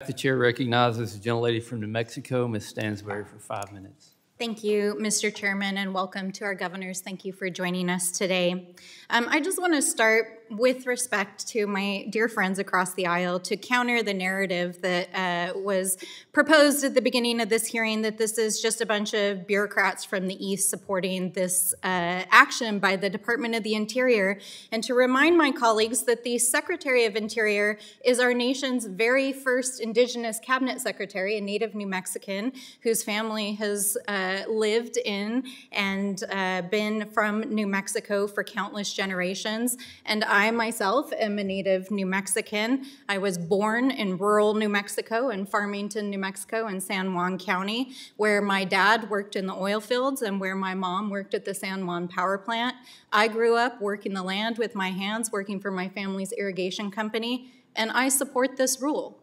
The chair recognizes the gentlelady from New Mexico, Ms. Stansbury, for 5 minutes. Thank you, Mr. Chairman, and welcome to our governors. Thank you for joining us today. I just want to start with respect to my dear friends across the aisle to counter the narrative that was proposed at the beginning of this hearing that this is just a bunch of bureaucrats from the East supporting this action by the Department of the Interior, and to remind my colleagues that the Secretary of Interior is our nation's very first Indigenous Cabinet Secretary, a native New Mexican whose family has lived in and been from New Mexico for countless generations. And I myself am a native New Mexican. I was born in rural New Mexico, in Farmington, New Mexico, in San Juan County, where my dad worked in the oil fields and where my mom worked at the San Juan power plant. I grew up working the land with my hands, working for my family's irrigation company, and I support this rule.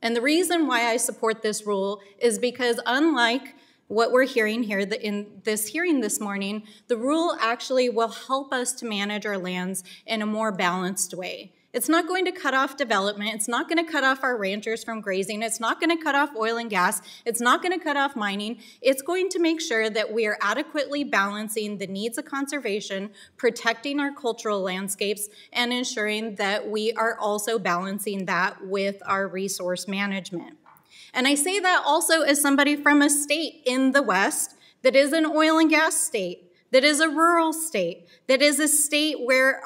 And the reason why I support this rule is because unlike what we're hearing here in this hearing this morning, the rule actually will help us to manage our lands in a more balanced way. It's not going to cut off development. It's not going to cut off our ranchers from grazing. It's not going to cut off oil and gas. It's not going to cut off mining. It's going to make sure that we are adequately balancing the needs of conservation, protecting our cultural landscapes, and ensuring that we are also balancing that with our resource management. And I say that also as somebody from a state in the West that is an oil and gas state, that is a rural state, that is a state where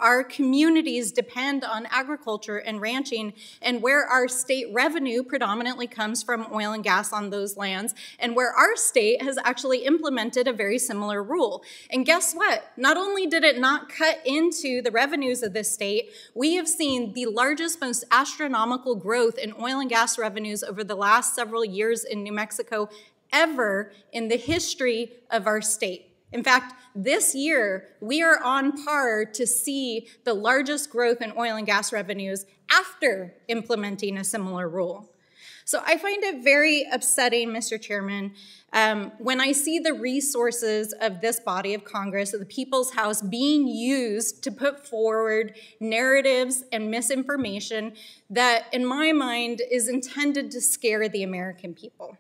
our communities depend on agriculture and ranching, and where our state revenue predominantly comes from oil and gas on those lands, and where our state has actually implemented a very similar rule. And guess what? Not only did it not cut into the revenues of this state, we have seen the largest, most astronomical growth in oil and gas revenues over the last several years in New Mexico ever in the history of our state. In fact, this year, we are on par to see the largest growth in oil and gas revenues after implementing a similar rule. So I find it very upsetting, Mr. Chairman, when I see the resources of this body of Congress, of the People's House, being used to put forward narratives and misinformation that, in my mind, is intended to scare the American people.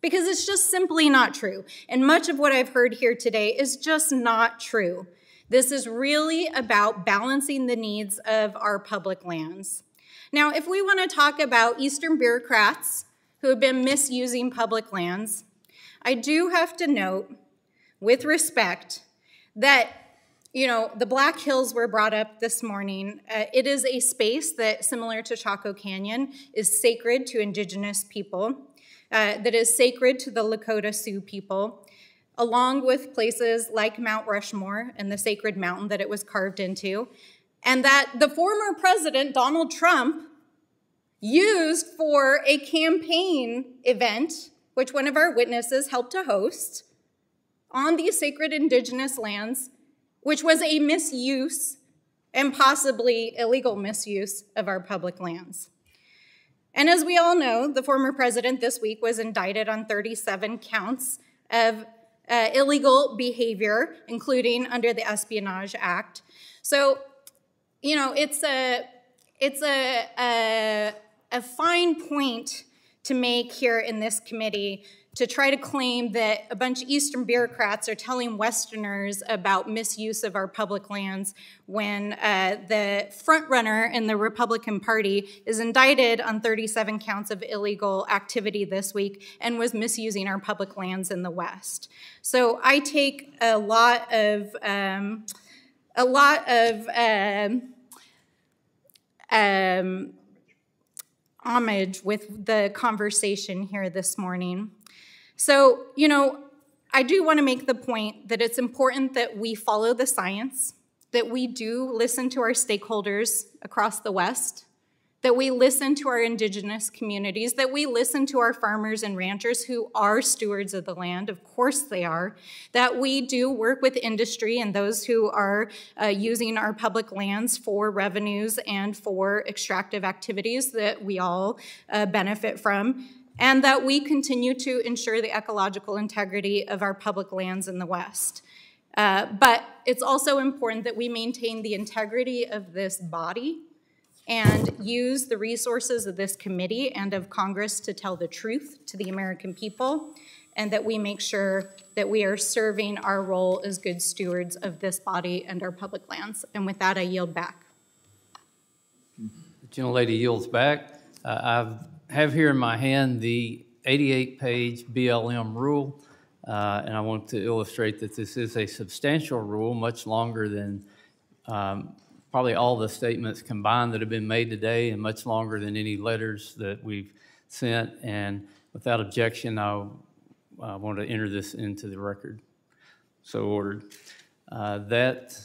Because it's just simply not true. And much of what I've heard here today is just not true. This is really about balancing the needs of our public lands. Now, if we want to talk about Eastern bureaucrats who have been misusing public lands, I do have to note, with respect, that the Black Hills were brought up this morning. It is a space that, similar to Chaco Canyon, is sacred to Indigenous people. That is sacred to the Lakota Sioux people, along with places like Mount Rushmore and the sacred mountain that it was carved into, and that the former president, Donald Trump, used for a campaign event, which one of our witnesses helped to host, on these sacred Indigenous lands, which was a misuse and possibly illegal misuse of our public lands. And as we all know, the former president this week was indicted on 37 counts of illegal behavior, including under the Espionage Act. So, it's a fine point to make here in this committee to try to claim that a bunch of Eastern bureaucrats are telling Westerners about misuse of our public lands when the frontrunner in the Republican Party is indicted on 37 counts of illegal activity this week and was misusing our public lands in the West. So I take a lot of homage with the conversation here this morning. So, I do want to make the point that it's important that we follow the science, that we do listen to our stakeholders across the West, that we listen to our Indigenous communities, that we listen to our farmers and ranchers who are stewards of the land, of course they are, that we do work with industry and those who are using our public lands for revenues and for extractive activities that we all benefit from, and that we continue to ensure the ecological integrity of our public lands in the West. But it's also important that we maintain the integrity of this body and use the resources of this committee and of Congress to tell the truth to the American people, and that we make sure that we are serving our role as good stewards of this body and our public lands. And with that, I yield back. The gentlelady yields back. I have here in my hand the 88-page BLM rule, and I want to illustrate that this is a substantial rule, much longer than probably all the statements combined that have been made today, and much longer than any letters that we've sent. And without objection, I want to enter this into the record. So ordered. That